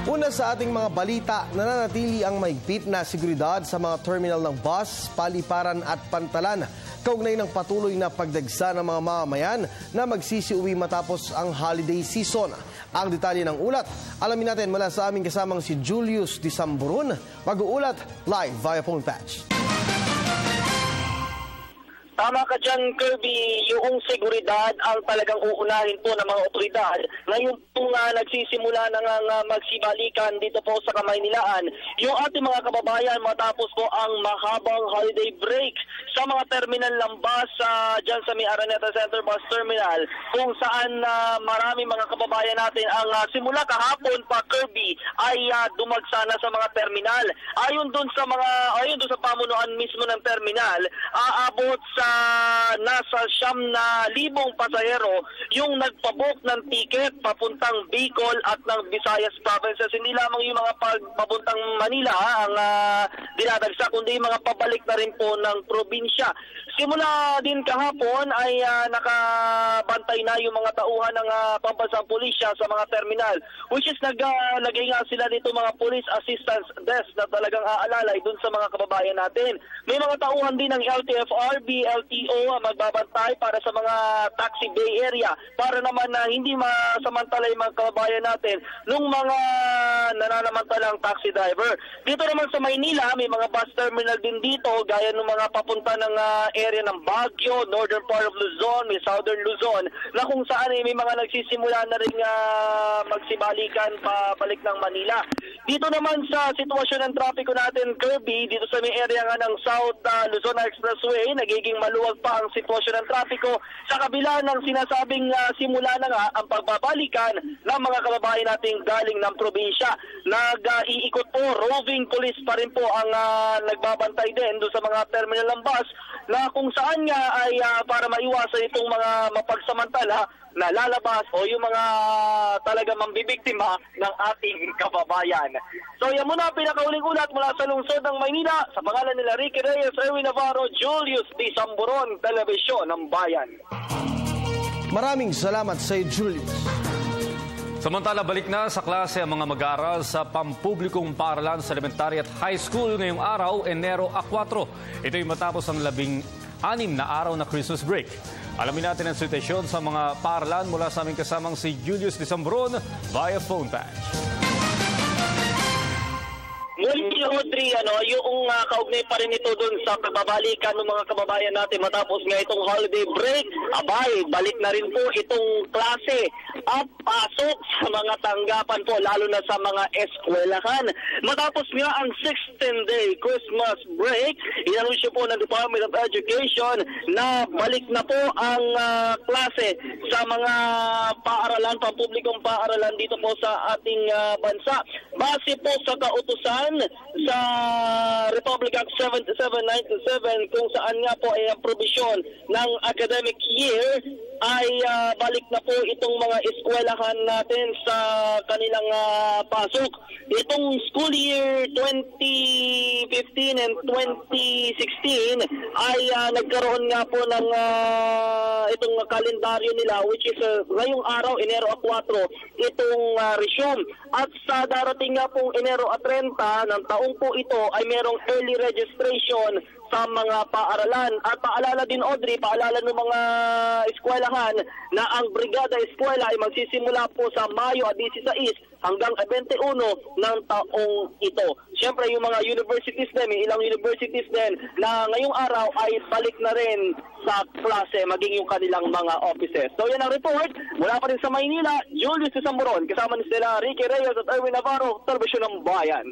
Una sa ating mga balita, nananatili ang mahigpit na seguridad sa mga terminal ng bus, paliparan at pantalan. Kaugnay ng patuloy na pagdagsa ng mga mamamayan na magsisiuwi matapos ang holiday season. Ang detalye ng ulat, alamin natin mula sa aming kasamang si Julius Disamburon. Mag-uulat live via phone patch. Tama ka dyan, Kirby, yung seguridad ang talagang uunahin po ng mga otoridad. Ngayon po nga nagsisimula na nga magsibalikan dito po sa Kamaynilaan yung ating mga kababayan matapos po ang mahabang holiday break sa mga terminal ng bus dyan sa may Araneta Center Bus Terminal, kung saan marami mga kababayan natin ang simula kahapon pa, Kirby, ay dumagsa na sa mga terminal. Ayon dun sa pamunuan mismo ng terminal, aabot sa nasa 9,000 pasahero yung nagpabook ng ticket papuntang Bicol at ng Visayas provinces. Hindi lamang yung mga papuntang Manila ang dinadagsa, kundi yung mga pabalik na rin po ng probinsya. Simula din kahapon ay nakabantay na yung mga tauhan ng pambansang pulisya sa mga terminal, which is naglagay nga sila dito mga police assistance desk na talagang aalalay dun sa mga kababayan natin. May mga tauhan din ng LTFRB, LTO magbabantay para sa mga taxi bay area para naman na hindi masamantala yung mga kababayan natin nung mga nananamantalang taxi driver. Dito naman sa Maynila, may mga bus terminal din dito gaya ng mga papunta ng area ng Baguio, northern part of Luzon, may southern Luzon, na kung saan may mga nagsisimula na rin magsibalikan pabalik ng Manila. Dito naman sa sitwasyon ng trapiko natin, Kirby, dito sa may area nga ng South Luzon Expressway, nagiging maluwag pa ang sitwasyon ng trapiko sa kabila ng sinasabing simula na nga ang pagbabalikan ng mga kababayan nating galing ng probinsya. Nag-iikot po, roving police pa rin po ang nagbabantay din doon sa mga terminal ng bus na kung saan nga ay para maiwasan itong mga mapagsamantala na lalabas o yung mga talaga mambibiktima ng ating kababayan. So yan muna pinakauling ulat mula sa lungsod ng Maynila sa pangalan nila Ricky Reyes, Erwin Navarro, Julius Disamburon, Telebisyon ng Bayan. Maraming salamat sa iyo, Julius. Samantala, balik na sa klase ang mga mag-aaral sa pampublikong paaralan sa elementary at high school ngayong araw, Enero 4. Ito'y matapos ang 16 na araw na Christmas break. Alamin natin ang sitwasyon sa mga paaralan mula sa aming kasamang si Julius Disamburon via phone patch. Ngunit Audrey, yung kaugnay pa rin ito dun sa pagbabalikan ng mga kababayan natin matapos nga itong holiday break, balik na rin po itong klase at pasok sa mga tanggapan po, lalo na sa mga eskwelahan. Matapos nga ang 16th day Christmas break, inanunsyo po ng Department of Education na balik na po ang klase sa mga paaralan, pampublikong paaralan dito po sa ating bansa. Base po sa kautusan sa Republic Act 7797 kung saan nga po ay ang probisyon ng academic year ay balik na po itong mga eskwelahan natin sa kanilang pasok. Itong school year 2015 and 2016 ay nagkaroon nga po ng itong kalendaryo nila, which is ngayong araw, Enero 4, itong resume. At sa darating nga pong Enero 30 ng taong po ito ay merong early registration sa mga paaralan. At paalala din, Audrey, paalala ng mga eskwelahan na ang Brigada Eskwela ay magsisimula po sa Mayo 16 hanggang 21 ng taong ito. Siyempre, yung mga universities din, may ilang universities din na ngayong araw ay balik na rin sa klase, maging yung kanilang mga offices. So yan ang report. Mula pa rin sa Maynila, Julius Disamburon, kasama ni sila Ricky Reyes at Erwin Navarro, Telebisyon ng Bayan.